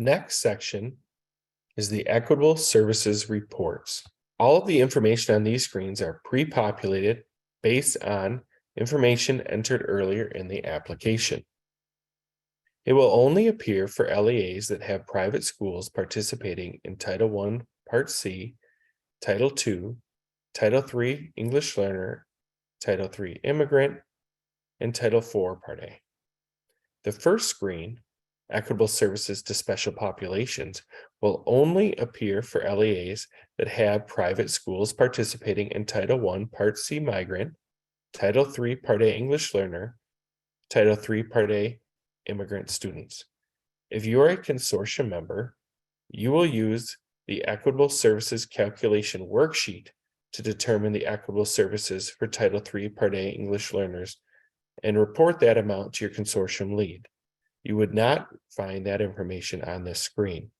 next section is the Equitable Services reports. All of the information on these screens are pre-populated based on information entered earlier in the application. It will only appear for LEAs that have private schools participating in Title I, Part C, Title II, Title III English Learner, Title III Immigrant, and Title IV Part A. The first screen, Equitable Services to Special Populations, will only appear for LEAs that have private schools participating in Title I, Part C Migrant, Title III Part A English Learner, Title III Part A Immigrant students. If you are a consortium member, you will use the Equitable Services Calculation Worksheet to determine the equitable services for Title III Part A English learners and report that amount to your consortium lead. You would not find that information on this screen.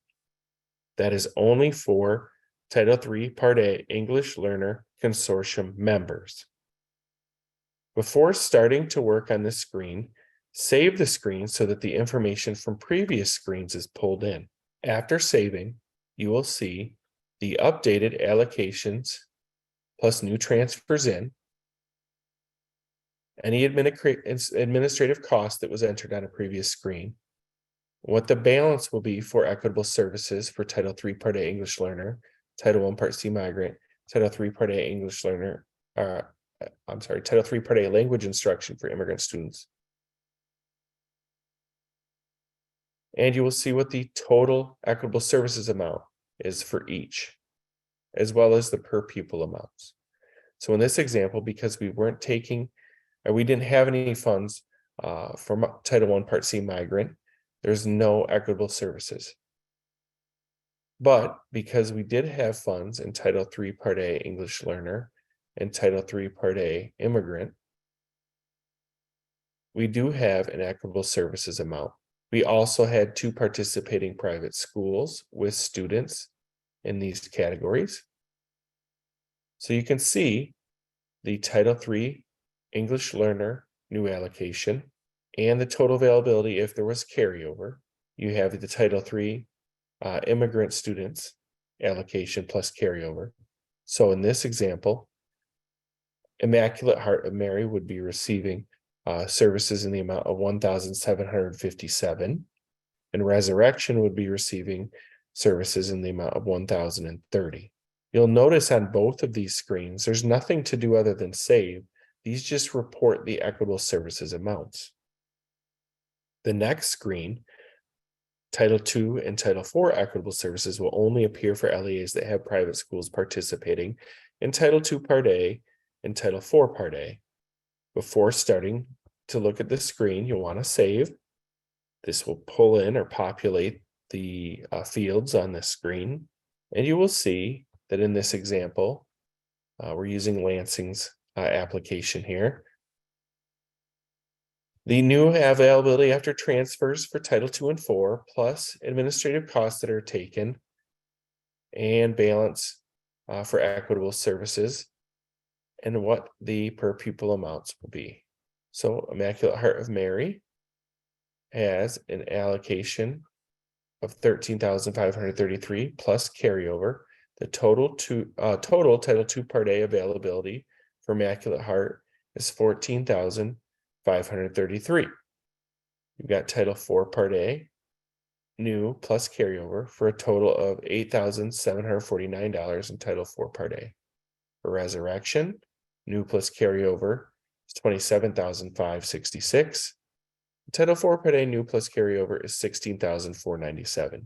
That is only for Title III Part A English Learner Consortium members. Before starting to work on this screen, save the screen so that the information from previous screens is pulled in. After saving, you will see the updated allocations plus new transfers in, any administrative cost that was entered on a previous screen, what the balance will be for equitable services for Title III Part A English Learner, Title I Part C Migrant, Title III Part A English Learner, Title III Part A Language Instruction for immigrant students. And you will see what the total equitable services amount is for each, as well as the per pupil amounts. So in this example, because we didn't have any funds from Title I Part C Migrant, there's no equitable services. But because we did have funds in Title III Part A English Learner and Title III Part A Immigrant, we do have an equitable services amount. We also had 2 participating private schools with students in these categories. So you can see the Title III English Learner new allocation and the total availability if there was carryover. You have the Title III immigrant students allocation plus carryover. So in this example, Immaculate Heart of Mary would be receiving services in the amount of $1,757, and Resurrection would be receiving services in the amount of $1,030. You'll notice on both of these screens, there's nothing to do other than save. These just report the equitable services amounts. The next screen, Title II and Title IV equitable services, will only appear for LEAs that have private schools participating in Title II Part A and Title IV Part A. Before starting to look at the screen, you'll want to save. This will pull in or populate the fields on the screen, and you will see that in this example, we're using Lansing's application here. The new availability after transfers for Title II and IV, plus administrative costs that are taken, and balance for equitable services, and what the per pupil amounts will be. So Immaculate Heart of Mary has an allocation of $13,533 plus carryover. The total Title II Part A availability for Immaculate Heart is $14,533. You've got Title IV Part A new plus carryover for a total of $8,749 in Title IV Part A. For Resurrection, new plus carryover is $27,566. Title IV Part A new plus carryover is $16,497.